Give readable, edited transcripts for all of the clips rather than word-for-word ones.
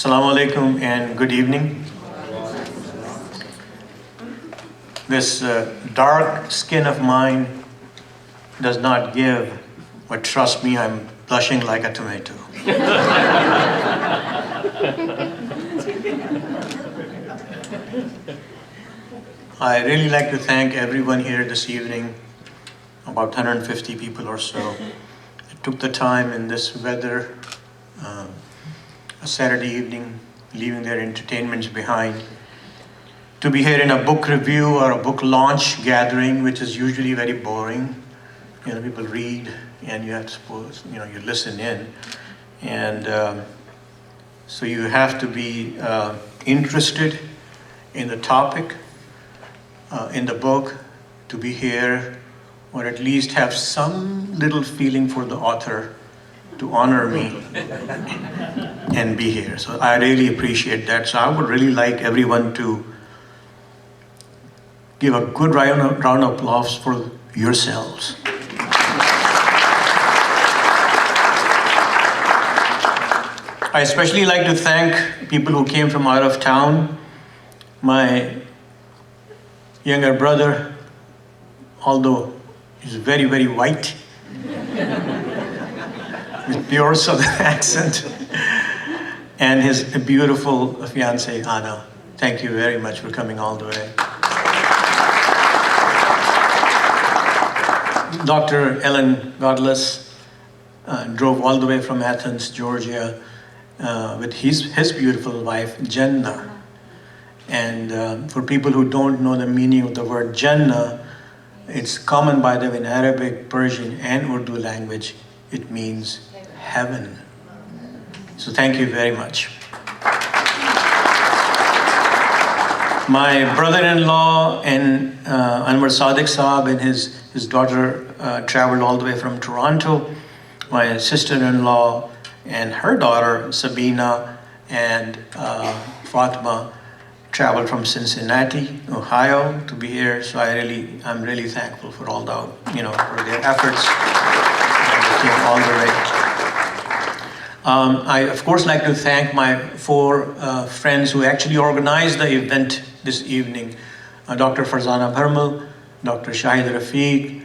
Assalamu alaikum and good evening. This dark skin of mine does not give, but trust me, I'm blushing like a tomato. I really like to thank everyone here this evening, about 150 people or so. It took the time in this weather, a Saturday evening, leaving their entertainments behind, to be here in a book review or a book launch gathering, which is usually very boring. You know, people read and you have to suppose, you listen in. And so you have to be interested in the topic, in the book, to be here, or at least have some little feeling for the author to honor me and be here. So I really appreciate that. So I would really like everyone to give a good round of applause for yourselves. I especially like to thank people who came from out of town. My younger brother, although he's very, very white, with pure Southern accent, and his beautiful fiancée, Anna. Thank you very much for coming all the way. Dr. Ellen Godless drove all the way from Athens, Georgia, with his beautiful wife, Jannah. And for people who don't know the meaning of the word Jannah, it's common by the way in Arabic, Persian, and Urdu language. It means heaven. So thank you very much. My brother-in-law and Anwar Sadiq Saab and his daughter traveled all the way from Toronto. My sister-in-law and her daughter, Sabina and Fatima, traveled from Cincinnati, Ohio to be here. So I'm really thankful for all the, for their efforts. They came all the way. I, of course, like to thank my four friends who actually organized the event this evening. Dr. Farzana Bharmal, Dr. Shahid Rafiq,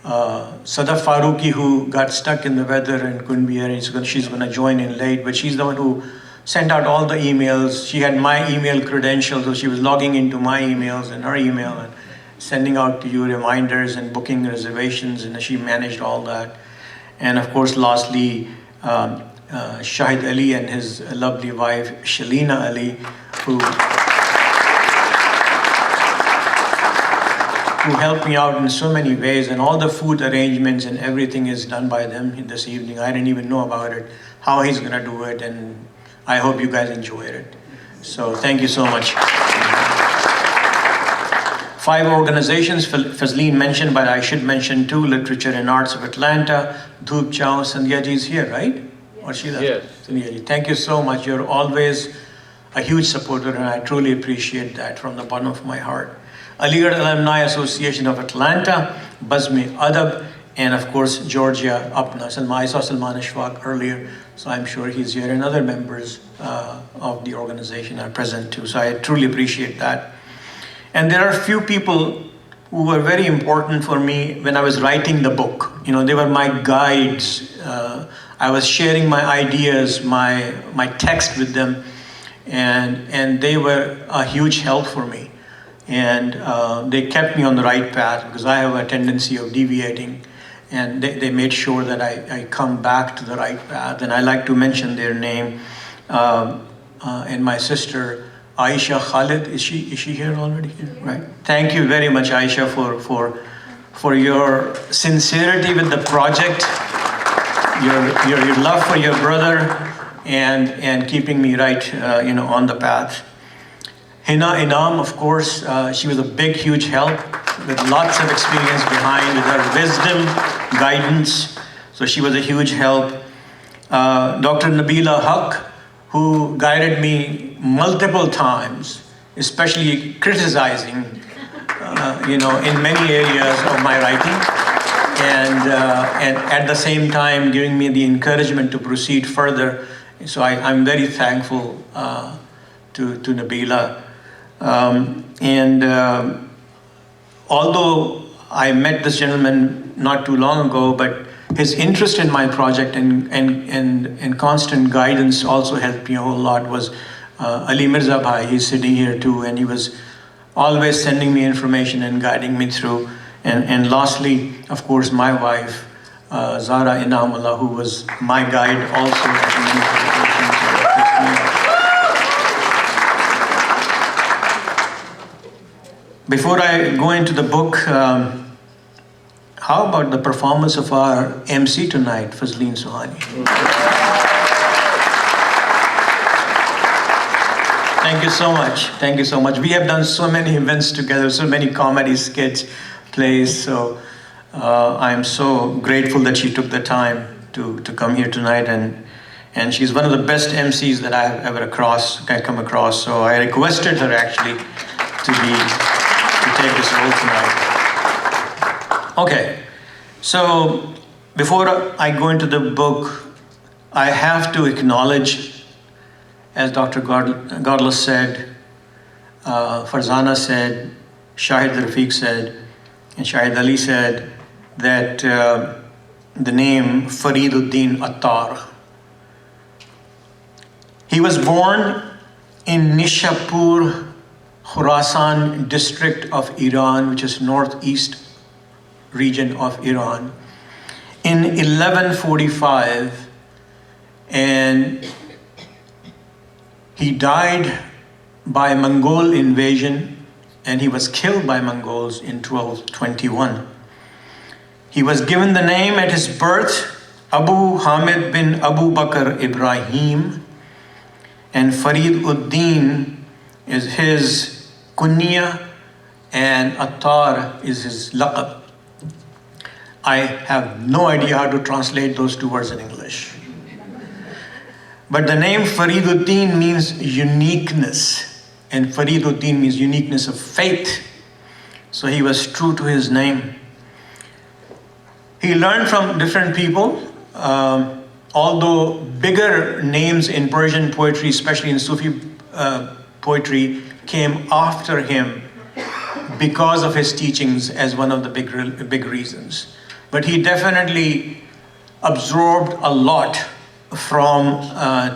Sadaf Farooqi, who got stuck in the weather and couldn't be here. She's going to join in late, but she's the one who sent out all the emails. She had my email credentials, so she was logging into my emails and her email and sending out to you reminders and booking reservations, and she managed all that. And of course, lastly, Shahid Ali and his lovely wife, Shalina Ali, who helped me out in so many ways, and all the food arrangements and everything is done by them this evening. I didn't even know about it, how he's gonna do it, and I hope you guys enjoyed it. So thank you so much. 5 organizations Fazleen mentioned, but I should mention 2, Literature and Arts of Atlanta. Dhoop Chao, Sandhya ji is here, right? Or she left? Yes. Sandhya ji, thank you so much. You're always a huge supporter, and I truly appreciate that from the bottom of my heart. Aligarh Alumni Association of Atlanta, Bazmi Adab, and of course, Georgia Apna. I saw Salman Ashfaq earlier, so I'm sure he's here, and other members of the organization are present too. So I truly appreciate that. And there are a few people who were very important for me when I was writing the book. They were my guides. I was sharing my ideas, my text with them, and they were a huge help for me. And they kept me on the right path, because I have a tendency of deviating, and they made sure that I come back to the right path. And I like to mention their name, and my sister Aisha Khalid. Is she here already? Right. Thank you very much, Aisha, for your sincerity with the project, your love for your brother, and keeping me right on the path. Inam, of course, she was a big, huge help, with lots of experience behind, with her wisdom, guidance. So she was a huge help. Dr. Nabila Haq, who guided me multiple times, especially criticizing, in many areas of my writing, and at the same time giving me the encouragement to proceed further So I'm very thankful to Nabila. Although I met this gentleman not too long ago, but his interest in my project and constant guidance also helped me a whole lot was Ali Mirza Bhai. He's sitting here too, and he was always sending me information and guiding me through. And lastly, of course, my wife, Zara Inamullah, who was my guide also at many occasions. Before I go into the book, how about the performance of our MC tonight, Fazleen Suhani? Thank you so much. Thank you so much. We have done so many events together, so many comedy skits, plays. So I'm so grateful that she took the time to come here tonight. And she's one of the best MCs that I have ever come across. So I requested her actually to take this role tonight. Okay, so before I go into the book, I have to acknowledge, as Dr. Godless said, Farzana said, Shahid Rafiq said, and Shahid Ali said that the name Fariduddin Attar. He was born in Nishapur, Khurasan district of Iran, which is northeast region of Iran, in 1145, and he died by Mongol invasion, and he was killed by Mongols in 1221. He was given the name at his birth, Abu Hamid bin Abu Bakr Ibrahim, and Farid ud-Din is his kunya, and Attar is his laqab. I have no idea how to translate those two words in English. But the name Fariduddin means uniqueness, and Fariduddin means uniqueness of faith. So he was true to his name. He learned from different people, although bigger names in Persian poetry, especially in Sufi poetry, came after him because of his teachings as one of the big reasons. But he definitely absorbed a lot from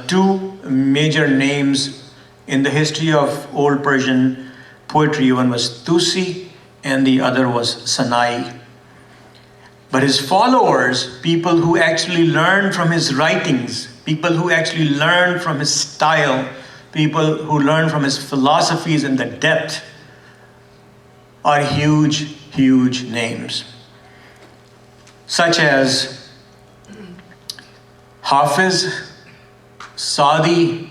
two major names in the history of Old Persian poetry. One was Tusi and the other was Sanai. But his followers, people who actually learned from his writings, people who actually learned from his style, people who learned from his philosophies and the depth, are huge, huge names. Such as Hafiz, Sadi,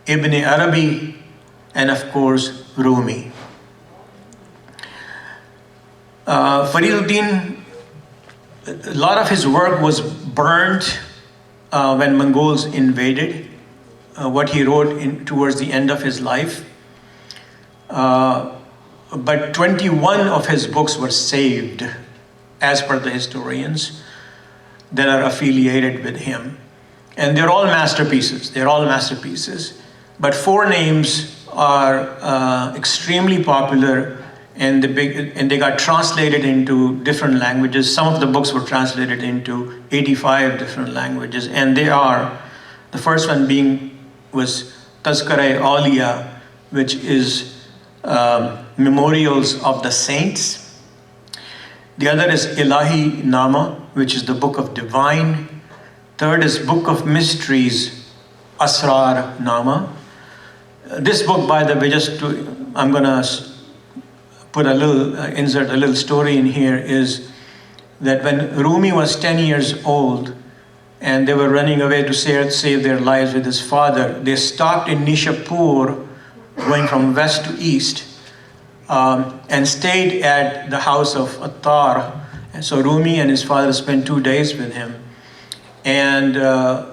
Ibn Arabi, and of course, Rumi. Fariduddin, a lot of his work was burnt when Mongols invaded, what he wrote towards the end of his life. But 21 of his books were saved, as per the historians that are affiliated with him. And they're all masterpieces. They're all masterpieces. But 4 names are extremely popular, and they got translated into different languages. Some of the books were translated into 85 different languages, and they are, the first one was Tazkar-e Awliya, which is memorials of the saints. The other is Ilahi Nama, which is the book of divine. Third is Book of Mysteries, Asrar Nama. This book, by the way, I'm gonna put insert a little story in here, is that when Rumi was 10 years old and they were running away to save their lives with his father, they stopped in Nishapur, going from west to east, and stayed at the house of Attar. And so Rumi and his father spent 2 days with him. And the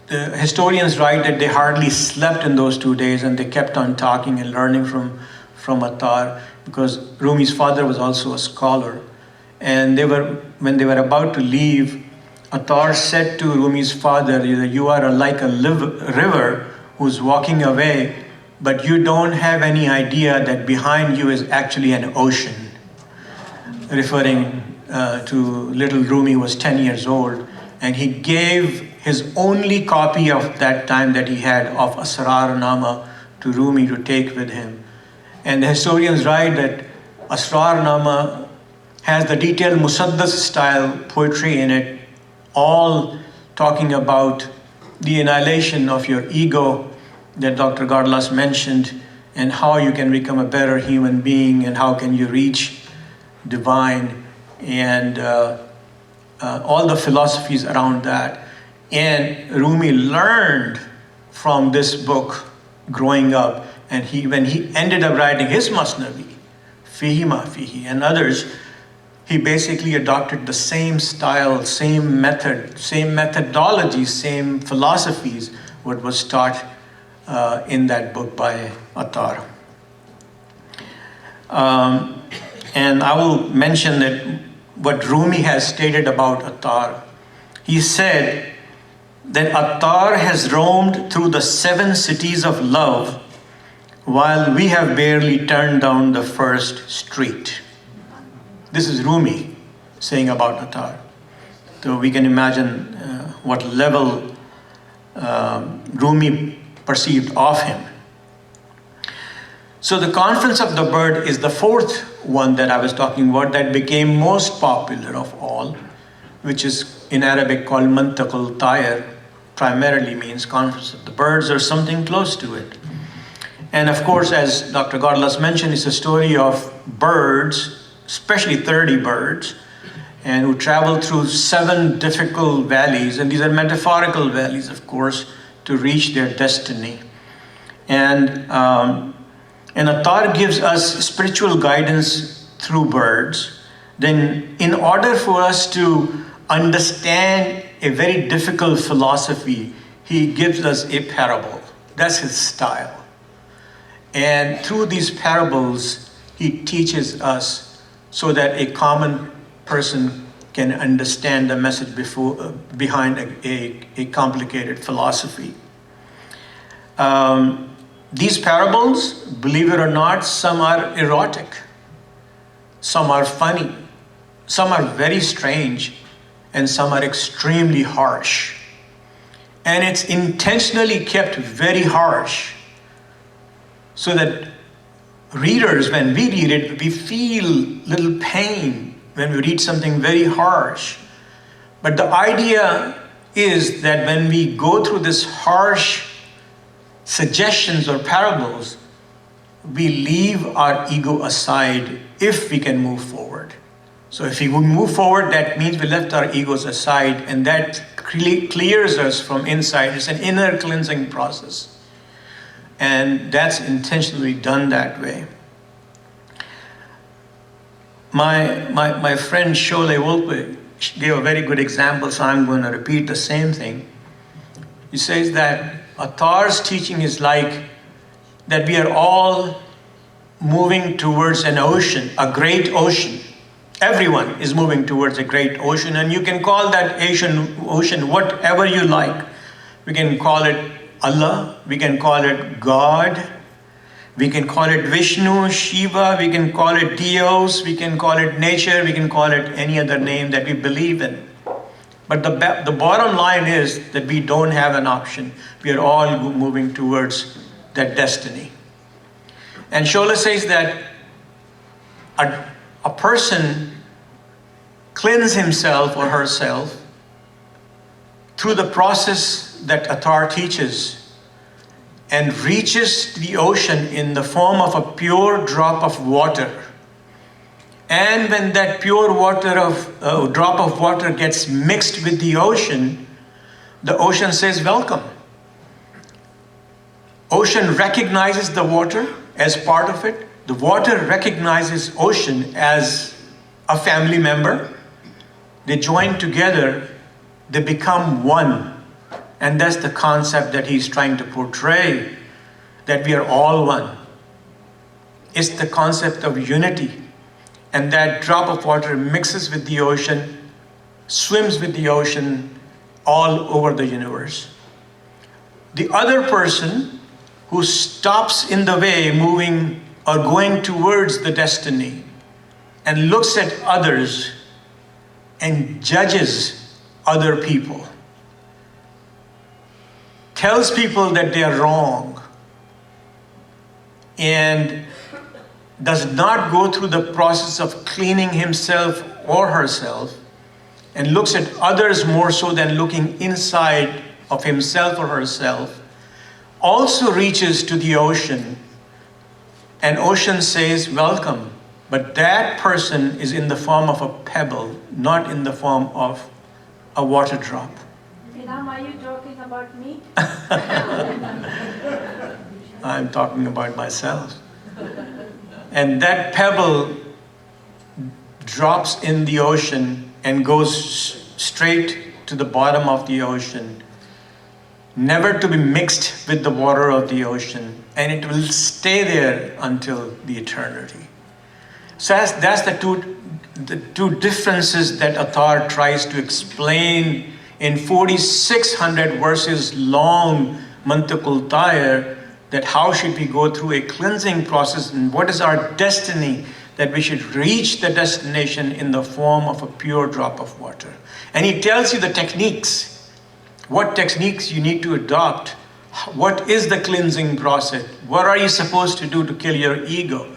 historians write that they hardly slept in those 2 days, and they kept on talking and learning from Attar, because Rumi's father was also a scholar. And when they were about to leave, Attar said to Rumi's father, "You are like a river who's walking away, but you don't have any idea that behind you is actually an ocean," referring to little Rumi, who was 10 years old, and he gave his only copy of that time that he had of Asrar Nama to Rumi to take with him. And the historians write that Asrar Nama has the detailed Musaddas style poetry in it, all talking about the annihilation of your ego that Dr. Garlas mentioned, and how you can become a better human being, and how can you reach divine, and all the philosophies around that. And Rumi learned from this book growing up, and when he ended up writing his Masnavi, Fihi Ma Fihi, and others, he basically adopted the same style, same method, same methodology, same philosophies, what was taught in that book by Attar. And I will mention that what Rumi has stated about Attar. He said that Attar has roamed through the 7 cities of love, while we have barely turned down the first street. This is Rumi saying about Attar. So we can imagine what level Rumi perceived of him. So the Conference of the Bird is the 4th one that I was talking about that became most popular of all, which is in Arabic called Mantaqul Tayr, primarily means Conference of the Birds or something close to it. And of course, as Dr. Garlas mentioned, it's a story of birds, especially 30 birds, and who travel through 7 difficult valleys, and these are metaphorical valleys, of course, to reach their destiny. And Attar gives us spiritual guidance through birds. Then, in order for us to understand a very difficult philosophy, he gives us a parable. That's his style. And through these parables, he teaches us so that a common person can understand the message behind a complicated philosophy. These parables, believe it or not, some are erotic, some are funny, some are very strange, and some are extremely harsh. And it's intentionally kept very harsh so that readers, when we read it, we feel little pain when we read something very harsh. But the idea is that when we go through this harsh suggestions or parables, we leave our ego aside if we can move forward. So if we move forward, that means we left our egos aside, and that clears us from inside. It's an inner cleansing process. And that's intentionally done that way. My friend Shole Wolpe gave a very good example, so I'm going to repeat the same thing. He says that Attar's teaching is like that we are all moving towards an ocean, a great ocean. Everyone is moving towards a great ocean, and you can call that ocean whatever you like. We can call it Allah, we can call it God, we can call it Vishnu, Shiva, we can call it Dios, we can call it nature, we can call it any other name that we believe in. But the bottom line is that we don't have an option. We are all moving towards that destiny. And Shola says that a person cleanses himself or herself through the process that Attar teaches and reaches the ocean in the form of a pure drop of water. And when that pure drop of water gets mixed with the ocean says, welcome. Ocean recognizes the water as part of it. The water recognizes ocean as a family member. They join together, they become one. And that's the concept that he's trying to portray, that we are all one. It's the concept of unity. And that drop of water mixes with the ocean, swims with the ocean all over the universe. The other person who stops in the way, moving or going towards the destiny, and looks at others and judges other people, tells people that they are wrong, and does not go through the process of cleaning himself or herself, and looks at others more so than looking inside of himself or herself, also reaches to the ocean, and ocean says, welcome. But that person is in the form of a pebble, not in the form of a water drop. Inam, are you talking about me? I'm talking about myself. And that pebble drops in the ocean and goes straight to the bottom of the ocean, never to be mixed with the water of the ocean, and it will stay there until the eternity. So that's the two differences that Athar tries to explain in 4,600 verses long Mantiqul Tayr, that how should we go through a cleansing process and what is our destiny, that we should reach the destination in the form of a pure drop of water. And he tells you the techniques, what techniques you need to adopt, what is the cleansing process, what are you supposed to do to kill your ego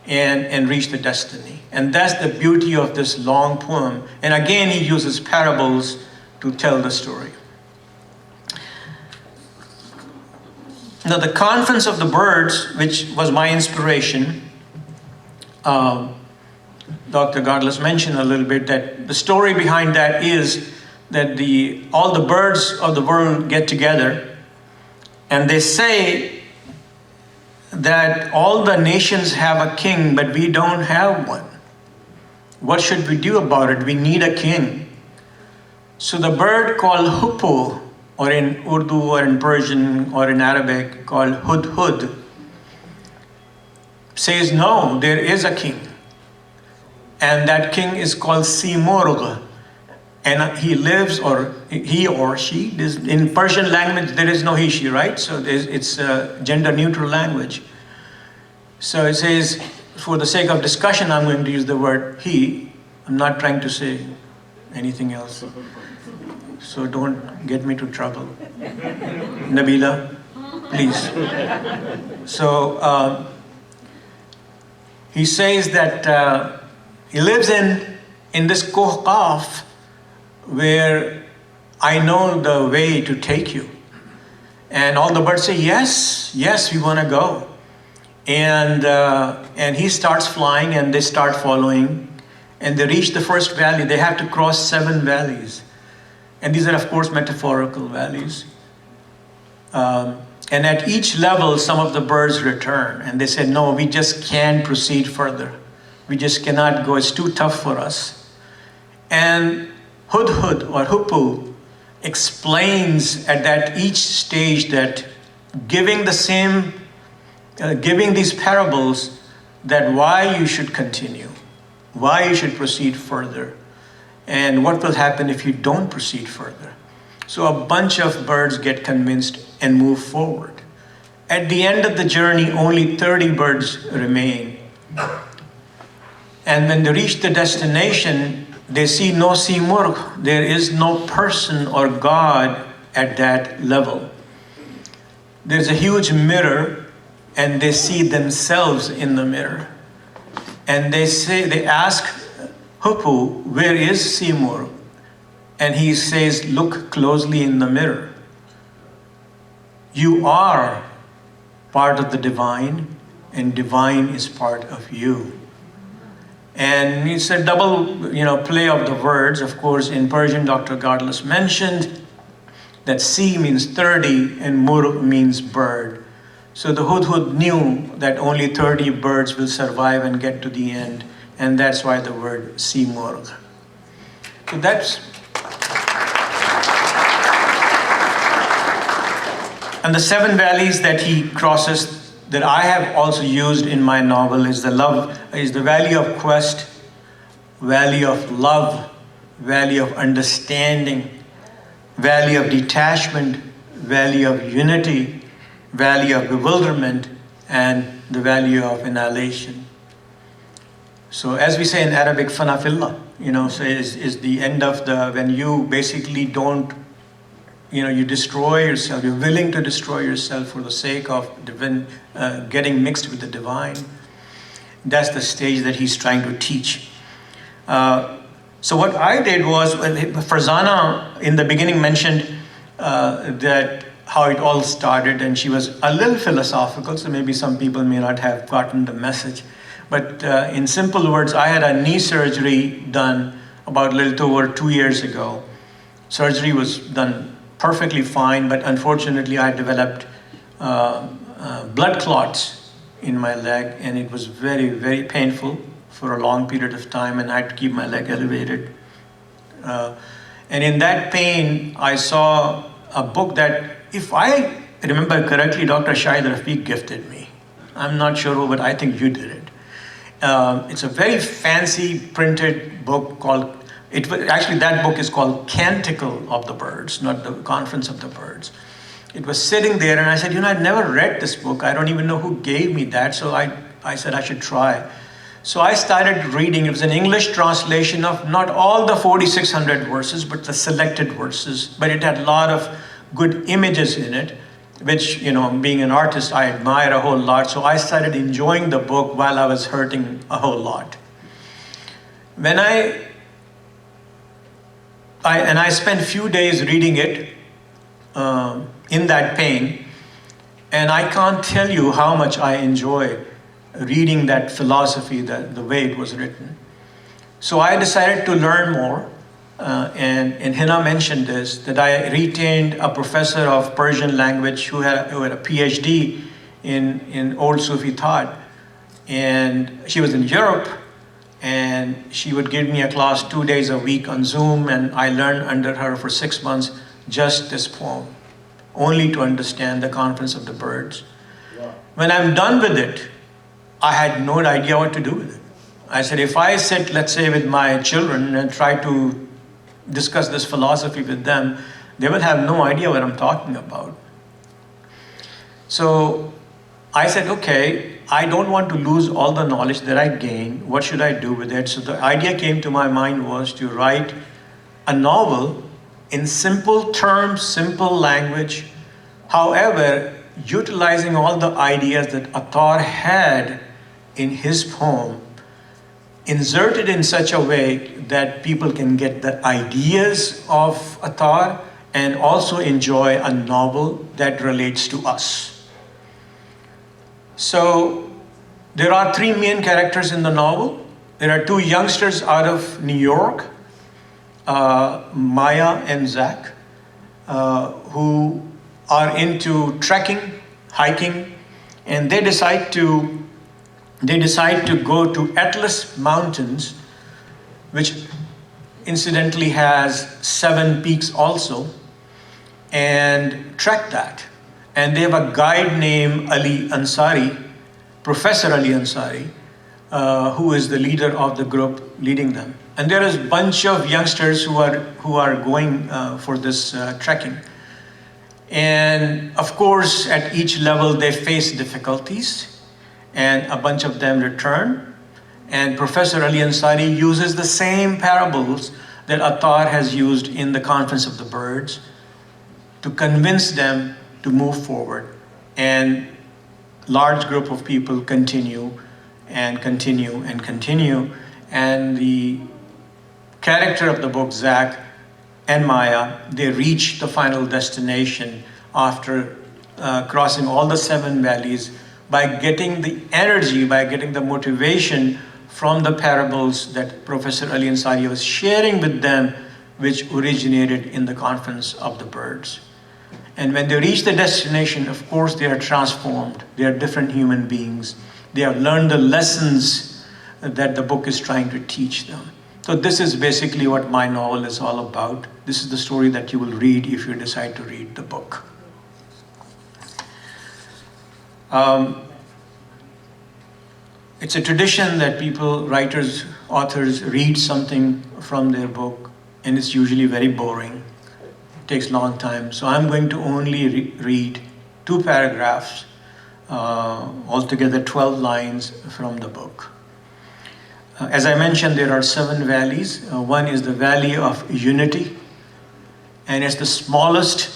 and reach the destiny. And that's the beauty of this long poem. And again, he uses parables to tell the story. Now, the Conference of the Birds, which was my inspiration, Dr. Godless mentioned a little bit that the story behind that is that all the birds of the world get together and they say that all the nations have a king, but we don't have one. What should we do about it? We need a king. So the bird called hoopoe, or in Urdu or in Persian or in Arabic called hudhud, says no, there is a king. And that king is called Simurgh. And he lives, or he or she, in Persian language there is no he, she, right? So it's a gender neutral language. So it says, for the sake of discussion, I'm going to use the word he. I'm not trying to say anything else. So don't get me to trouble. Nabila, please. So he says that he lives in this Koh Qaf, where I know the way to take you. And all the birds say, yes, yes, we want to go. And he starts flying and they start following. And they reach the first valley. They have to cross 7 valleys. And these are, of course, metaphorical valleys. And at each level, some of the birds return. And they said, no, we just can't proceed further. We just cannot go. It's too tough for us. And Hudhud or Hoopoe explains at that each stage that giving these parables, that why you should continue, why you should proceed further, and what will happen if you don't proceed further. So a bunch of birds get convinced and move forward. At the end of the journey, only 30 birds remain. And when they reach the destination, they see no Simurgh. There is no person or God at that level. There's a huge mirror, and they see themselves in the mirror. And they ask Hoopoe, where is Simurgh? And he says, look closely in the mirror. You are part of the divine, and divine is part of you. And it's a double, play of the words. Of course, in Persian, Dr. Godless mentioned that Si means 30 and Murg means bird. So the Hudhud knew that only 30 birds will survive and get to the end. And that's why the word Simurgh. So that's... And the 7 valleys that he crosses, that I have also used in my novel, is the valley of quest, valley of love, value of understanding, value of detachment, value of unity, value of bewilderment, and the value of annihilation. So as we say in Arabic, fanafillah, so is the end of when you basically don't, you destroy yourself, you're willing to destroy yourself for the sake of getting mixed with the divine. That's the stage that he's trying to teach. So what I did was, Farzana in the beginning mentioned that how it all started, and she was a little philosophical, so maybe some people may not have gotten the message. But in simple words, I had a knee surgery done about a little over 2 years ago. Surgery was done perfectly fine, but unfortunately I developed blood clots in my leg, and it was very, very painful for a long period of time, and I had to keep my leg elevated. And in that pain, I saw a book that, if I remember correctly, Dr. Shahid Rafiq gifted me. I'm not sure who, but I think you did it. It's a very fancy printed book called, that book is called Canticle of the Birds, not the Conference of the Birds. It was sitting there, and I said, I'd never read this book. I don't even know who gave me that, so I said I should try. So I started reading. It was an English translation of not all the 4,600 verses, but the selected verses. But it had a lot of good images in it, which, being an artist, I admire a whole lot. So I started enjoying the book while I was hurting a whole lot. When I spent a few days reading it in that pain, and I can't tell you how much I enjoy reading that philosophy, the way it was written. So I decided to learn more. And Hina mentioned this, that I retained a professor of Persian language who had a PhD in old Sufi thought. And she was in Europe, and she would give me a class 2 days a week on Zoom, and I learned under her for 6 months just this poem, only to understand the Conference of the Birds. Wow. When I'm done with it, I had no idea what to do with it. I said, if I sit, let's say, with my children and try to discuss this philosophy with them, they will have no idea what I'm talking about. So I said, okay, I don't want to lose all the knowledge that I gained. What should I do with it? So the idea came to my mind was to write a novel in simple terms, simple language, however, utilizing all the ideas that Attar had in his poem, inserted in such a way that people can get the ideas of Attar and also enjoy a novel that relates to us. So there are 3 main characters in the novel. There are 2 youngsters out of New York, Maya and Zach, who are into trekking, hiking, and they decide to go to Atlas Mountains, which incidentally has 7 peaks also, and trek that. And they have a guide named Ali Ansari, Professor Ali Ansari, who is the leader of the group leading them. And there is a bunch of youngsters who are going for this trekking. And of course, at each level, they face difficulties, and a bunch of them return. And Professor Ali Ansari uses the same parables that Attar has used in the Conference of the Birds to convince them to move forward. And large group of people continue and continue and continue. And the character of the book, Zach and Maya, they reach the final destination after crossing all the 7 valleys by getting the energy, by getting the motivation from the parables that Professor Ali Ansari was sharing with them, which originated in the Conference of the Birds. And when they reach the destination, of course, they are transformed. They are different human beings. They have learned the lessons that the book is trying to teach them. So this is basically what my novel is all about. This is the story that you will read if you decide to read the book. It's a tradition that people, writers, authors read something from their book and it's usually very boring. It takes a long time. So I'm going to only read 2 paragraphs, altogether 12 lines from the book. As I mentioned, there are 7 valleys. One is the Valley of Unity, and it's the smallest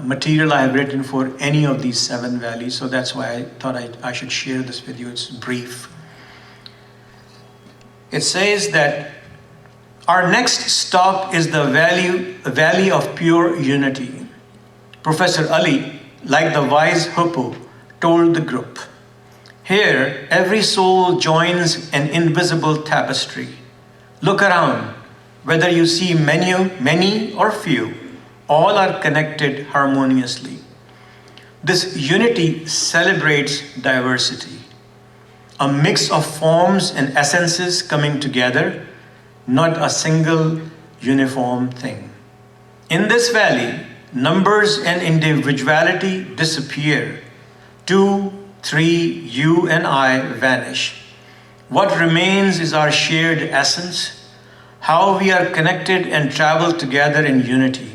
material I have written for any of these 7 valleys, so that's why I thought I should share this with you. It's brief. It says that our next stop is the Valley of Pure Unity. Professor Ali, like the wise hippo, told the group, "Here, every soul joins an invisible tapestry. Look around. Whether you see many or few, all are connected harmoniously. This unity celebrates diversity, a mix of forms and essences coming together, not a single uniform thing. In this valley, numbers and individuality disappear. 2, 3, you and I vanish. What remains is our shared essence, how we are connected and travel together in unity.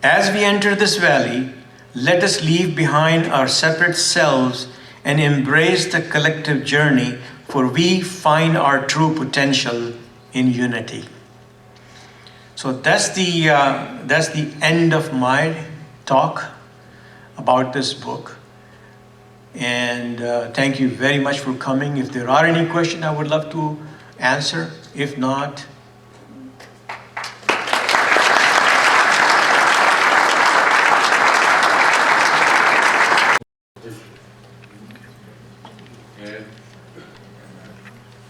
As we enter this valley, let us leave behind our separate selves and embrace the collective journey, for we find our true potential in unity." So that's the end of my talk about this book. And thank you very much for coming. If there are any questions, I would love to answer. If not, and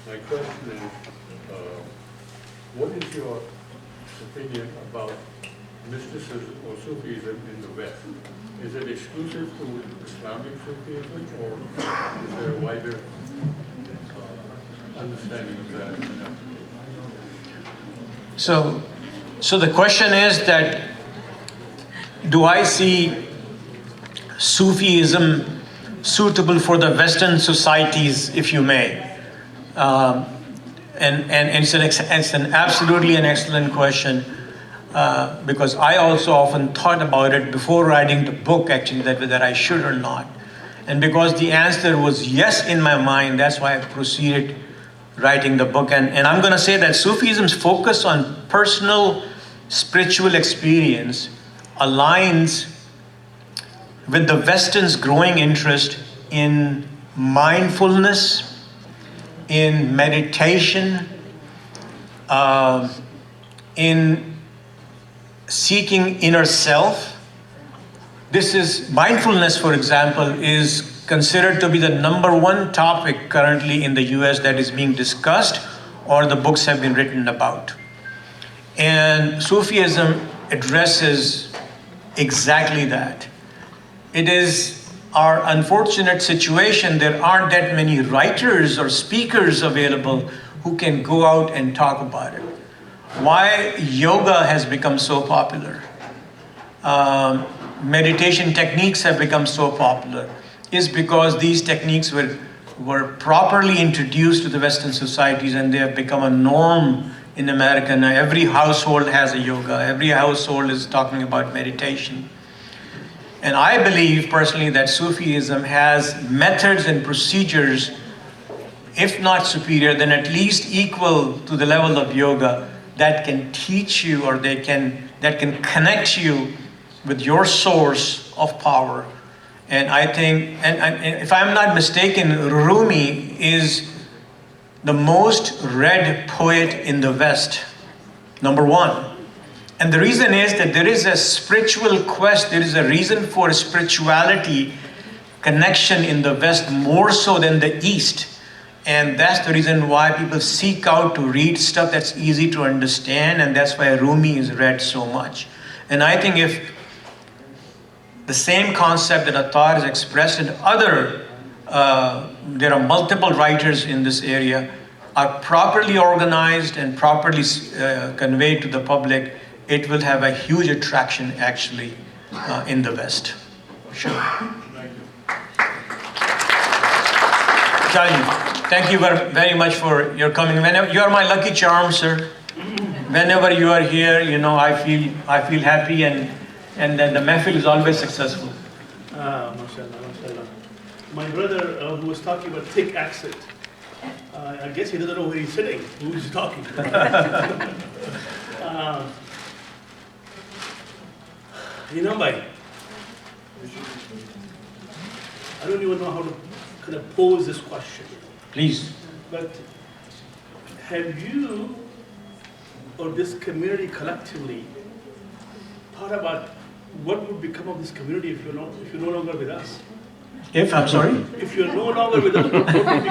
my question is, what is your opinion about mysticism or Sufism in the West? Is it exclusive to Islamic Sufism, or is there a wider understanding of that? So the question is that, do I see Sufism suitable for the Western societies, if you may? And it's an absolutely an excellent question, because I also often thought about it before writing the book, actually, whether I should or not. And because the answer was yes in my mind, that's why I proceeded writing the book. And I'm going to say that Sufism's focus on personal spiritual experience aligns with the Western's growing interest in mindfulness, in meditation, in seeking inner self. Mindfulness, for example, is considered to be the #1 topic currently in the US that is being discussed or the books have been written about. And Sufism addresses exactly that. It is our unfortunate situation, there aren't that many writers or speakers available who can go out and talk about it. Why yoga has become so popular, meditation techniques have become so popular, is because these techniques were properly introduced to the Western societies, and they have become a norm in America. Now every household has a yoga, every household is talking about meditation. And I believe personally that Sufism has methods and procedures, if not superior, then at least equal to the level of yoga, that can teach you, or that can connect you with your source of power. And I think, and if I'm not mistaken, Rumi is the most read poet in the West, #1. And the reason is that there is a spiritual quest, there is a reason for spirituality connection in the West more so than the East. And that's the reason why people seek out to read stuff that's easy to understand, and that's why Rumi is read so much. And I think if the same concept that Attar has expressed in there are multiple writers in this area, are properly organized and properly conveyed to the public, it will have a huge attraction actually in the West. Sure. Thank you. Thank you very much for your coming. Whenever you are my lucky charm, sir. Whenever you are here, I feel happy, and then the mehfil is always successful. Mashallah, mashallah. My brother who was talking about thick accent, I guess he doesn't know where he's sitting, who he's talking to. Inam bhai, I don't even know how to kind of pose this question. Please. But have you or this community collectively thought about what would become of this community if you're no longer with us? I'm sorry? If you're no longer with us, what would become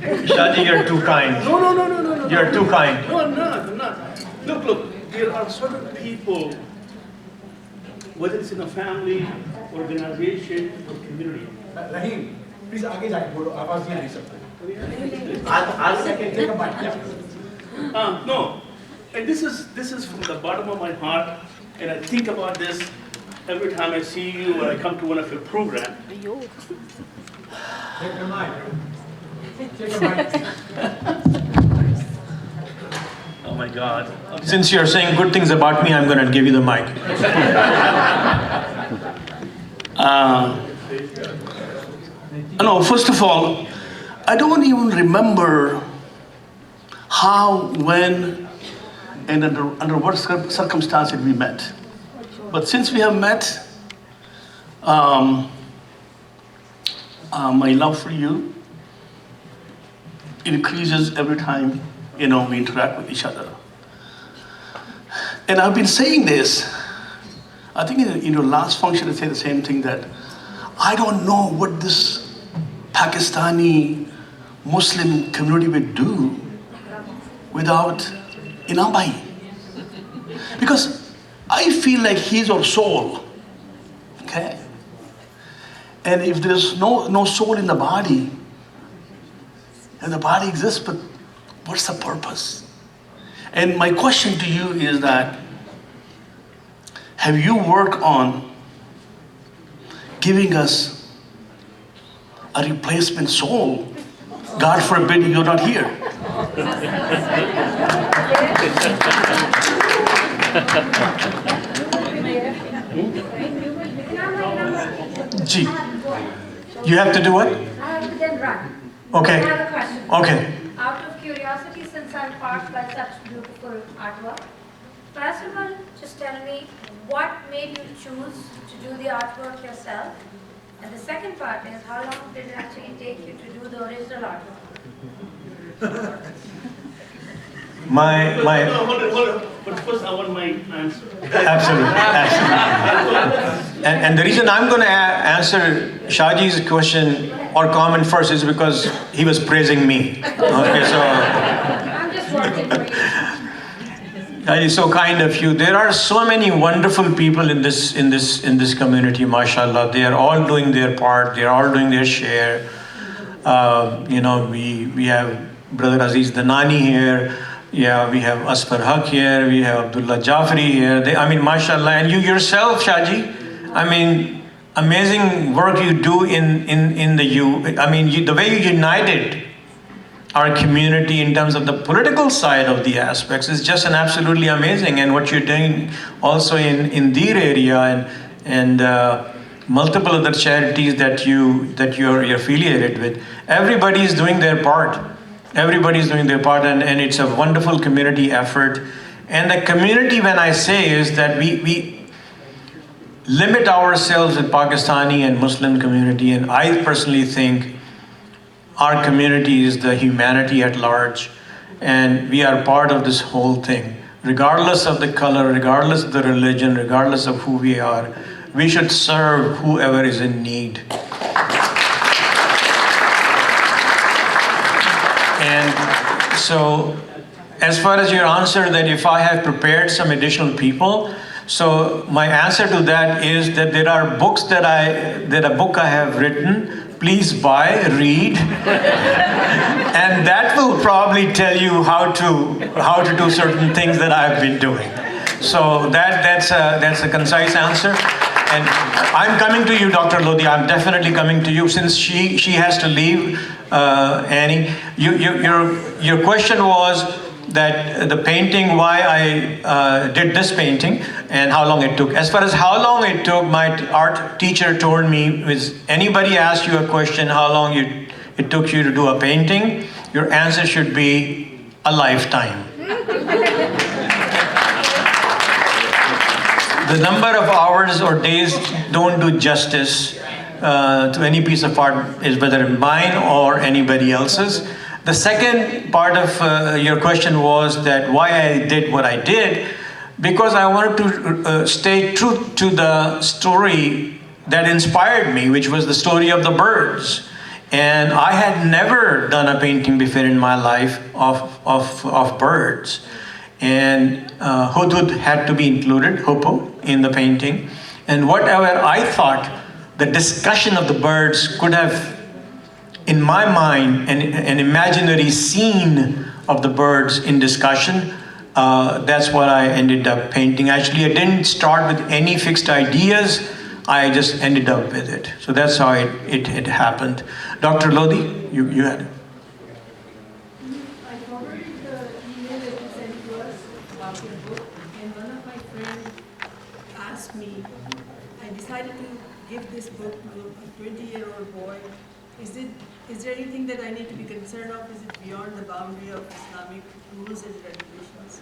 Shadi, you're too kind. No. You're too kind. No, I'm not. Look, there are certain people, whether it's in a family, organization, or community. Rahim, please आगे जाके बोलो आवाज नहीं आ रही सबको आज से take a bite. No, and this is from the bottom of my heart, and I think about this every time I see you or I come to one of your programs. Take a bite. Take a bite. Oh my God. Since you're saying good things about me, I'm going to give you the mic. No, first of all, I don't even remember how, when, and under what circumstances we met. But since we have met, my love for you increases every time, we interact with each other. And I've been saying this, I think in your last function I said the same thing, that I don't know what this Pakistani Muslim community would do without Inam bhai. Because I feel like he's our soul, okay? And if there's no soul in the body, and the body exists, but what's the purpose? And my question to you is that, have you worked on giving us a replacement soul? God forbid you're not here. Gee, you have to do what? I have to then run. Okay. I have a question. Okay. Out of curiosity, since I'm parked by such beautiful artwork, first of all, just tell me what made you choose to do the artwork yourself? And the second part is, how long did it actually take you to do the original artwork? My No, hold on. But first I want my answer. absolutely. And the reason I'm going to answer Shaji's question or comment first is because he was praising me. Okay, so I'm just watching for you. that is so kind of you. There are so many wonderful people in this community, mashallah. They are all doing their part. They are all doing their share. We have Brother Aziz Danani here. Yeah, we have Asfar Haq here. We have Abdullah Jafri here. Mashallah, and you yourself, Shaji. Amazing work you do the way you united our community in terms of the political side of the aspects is just an absolutely amazing. And what you're doing also in Dir area and multiple other charities that you're affiliated with, everybody is doing their part. Everybody's doing their part, and it's a wonderful community effort. And the community, when I say, is that we limit ourselves with Pakistani and Muslim community, and I personally think our community is the humanity at large, and we are part of this whole thing. Regardless of the color, regardless of the religion, regardless of who we are, we should serve whoever is in need. And so, as far as your answer that if I have prepared some additional people, so my answer to that is that there are books that a book I have written. Please buy, read, and that will probably tell you how to do certain things that I've been doing. So that's a concise answer. And I'm coming to you, Dr. Lodi. I'm definitely coming to you since she has to leave, Annie. Your question was that the painting, why I did this painting and how long it took. As far as how long it took, my art teacher told me, is anybody asked you a question, how long it took you to do a painting, your answer should be a lifetime. The number of hours or days don't do justice to any piece of art, is whether mine or anybody else's. The second part of your question was that why I did what I did, because I wanted to stay true to the story that inspired me, which was the story of the birds. And I had never done a painting before in my life of birds. And hudhud had to be included, hoopoe, in the painting. And whatever I thought the discussion of the birds could have, in my mind, an imaginary scene of the birds in discussion, that's what I ended up painting. Actually, I didn't start with any fixed ideas. I just ended up with it. So that's how it happened. Dr. Lodi, you had it. I forwarded the email that you sent to us about your book, and one of my friends asked me, I decided to give this book to a 20-year-old boy. Is there anything that I need to be concerned of? Is it beyond the boundary of Islamic rules and regulations?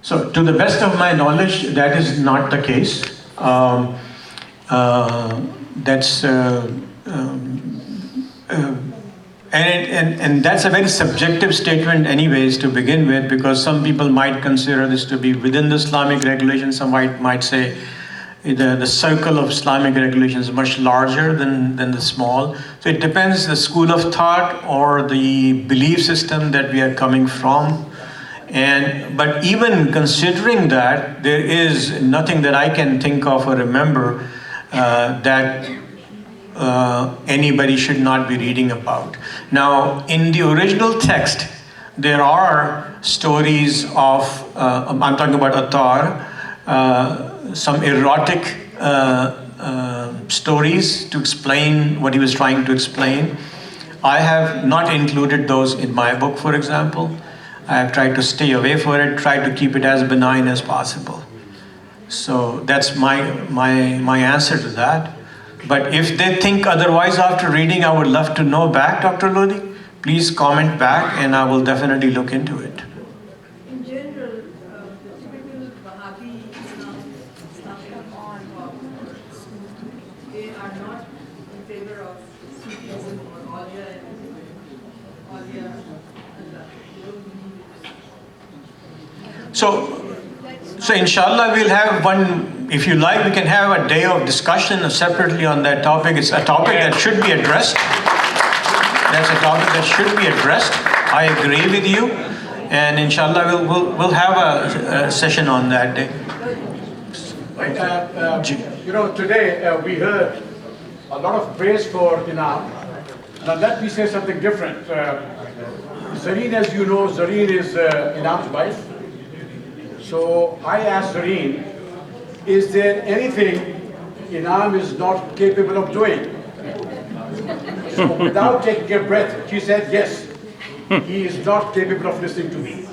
So, to the best of my knowledge, that is not the case. And that's a very subjective statement anyways to begin with, because some people might consider this to be within the Islamic regulations. Some might say the circle of Islamic regulations is much larger than the small. So it depends the school of thought or the belief system that we are coming from. But even considering that, there is nothing that I can think of or remember that anybody should not be reading about. Now, in the original text, there are stories of, I'm talking about Attar, some erotic stories to explain what he was trying to explain. I have not included those in my book, for example. I have tried to stay away from it, tried to keep it as benign as possible. So that's my answer to that. But if they think otherwise after reading, I would love to know back, Dr. Lodi. Please comment back and I will definitely look into it. In general, the typical Wahhabi Islamic they are not in favor of Sufism or Awliya and Awliya Allah. They don't believe it. So inshallah we'll have one, if you like, we can have a day of discussion separately on that topic. It's a topic that should be addressed. That's a topic that should be addressed. I agree with you. And inshallah we'll have a session on that day. Today we heard a lot of praise for Inam. Now let me say something different. Zareen, as you know, Zareen is Inam's wife. So I asked Zareen, is there anything Inam is not capable of doing? So without taking a breath, she said, yes, he is not capable of listening to me.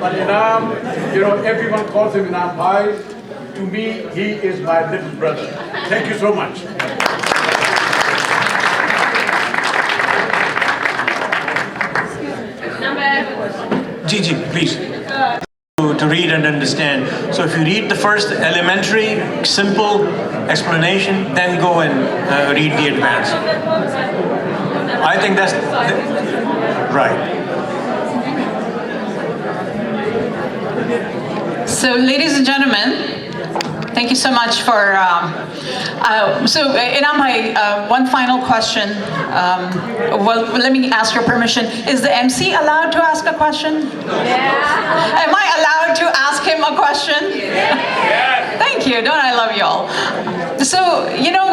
But Inam, everyone calls him Inam Bhai. To me, he is my little brother. Thank you so much. Gigi, please. To read and understand. So if you read the first elementary, simple explanation, then go and read the advanced. I think that's right. So, ladies and gentlemen, thank you so much for. Inam bhai, one final question. Well, let me ask your permission. Is the MC allowed to ask a question? Yeah. Am I allowed to ask him a question? Yeah. Thank you. Don't I love you all? So, you know,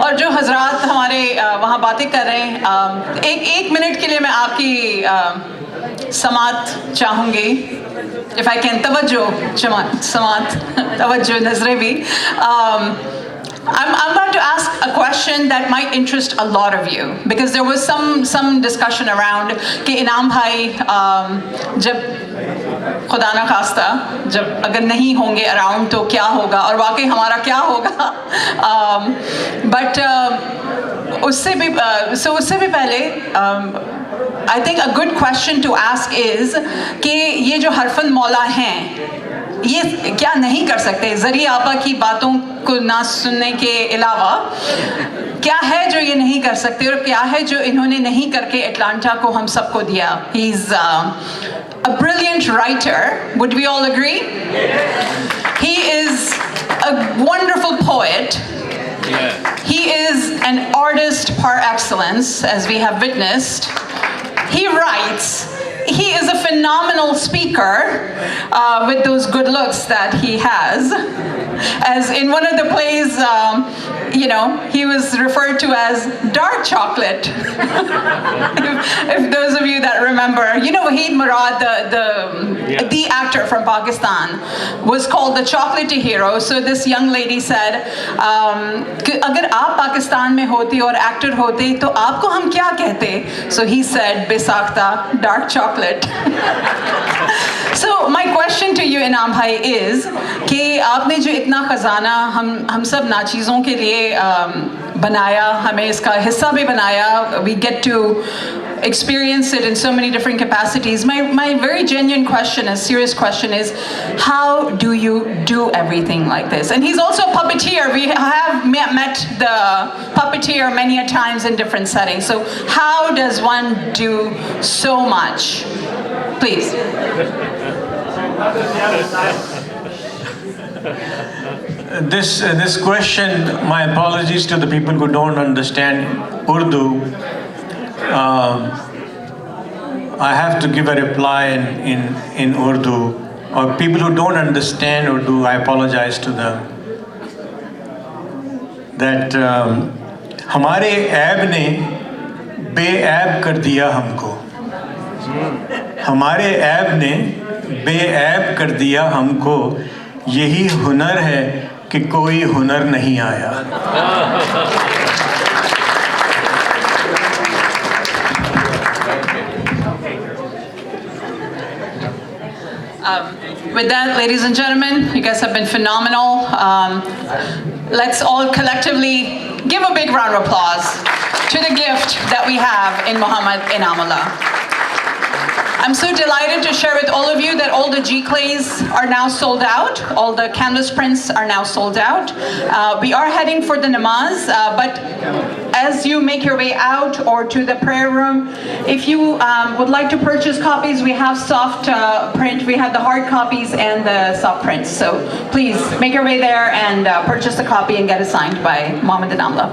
और जो हजरात हमारे वहाँ बातें कर रहे हैं, एक मिनट के लिए मैं आपकी समात चाहूँगी. If I can, समात, तवज्जो नजरें भी. I'm about to ask a question that might interest a lot of you because there was some discussion around कि इनाम भाई जब खुदा ना खास्ता जब अगर नहीं होंगे अराउंड तो क्या होगा और वाकई हमारा क्या होगा. But उससे भी पहले I think a good question to ask is कि ये जो हरफन मौला हैं ये क्या नहीं कर सकते. ज़रिए आपा की बातों को ना सुनने के अलावा क्या है जो ये नहीं कर सकते और क्या है जो इन्होंने नहीं करके एटलांटा को हम सबको दिया. He's a brilliant writer. Would we all agree? He is a wonderful poet. He is an artist par excellence, as we have witnessed. He writes. He is a phenomenal speaker with those good looks that he has. As in one of the plays, you know, he was referred to as dark chocolate. if those of you that remember, you know, Wahid Murad, the actor from Pakistan, was called the chocolate hero. So this young lady said, अगर आप पाकिस्तान में होते और actor होते तो आपको हम क्या कहते? So he said, बेसाख्ता, dark chocolate. So my question to you, Inam bhai, is कि आपने जो इतना खजाना हम सब नाचीज़ों के लिए बनाया, हमें इसका हिस्सा भी बनाया, we get to experience it in so many different capacities. My very genuine question, a serious question is, how do you do everything like this? And he's also a puppeteer. We have met the puppeteer many a times in different settings. So how does one do so much? Please. This question, my apologies to the people who don't understand Urdu. I have to give a reply in Urdu, or people who don't understand Urdu, I apologize to them. That हमारे ऐब ने बेऐब कर दिया हमको. हमारे ऐब ने बेऐब कर दिया हमको. यही हुनर है कि कोई हुनर नहीं आया. With that, ladies and gentlemen, you guys have been phenomenal. Let's all collectively give a big round of applause to the gift that we have in Muhammad Inamullah. I'm so delighted to share with all of you that all the G-clays are now sold out. All the canvas prints are now sold out. We are heading for the namaz, but as you make your way out or to the prayer room, if you would like to purchase copies, we have soft print. We have the hard copies and the soft prints. So please make your way there and purchase a copy and get it signed by Muhammad Inamullah.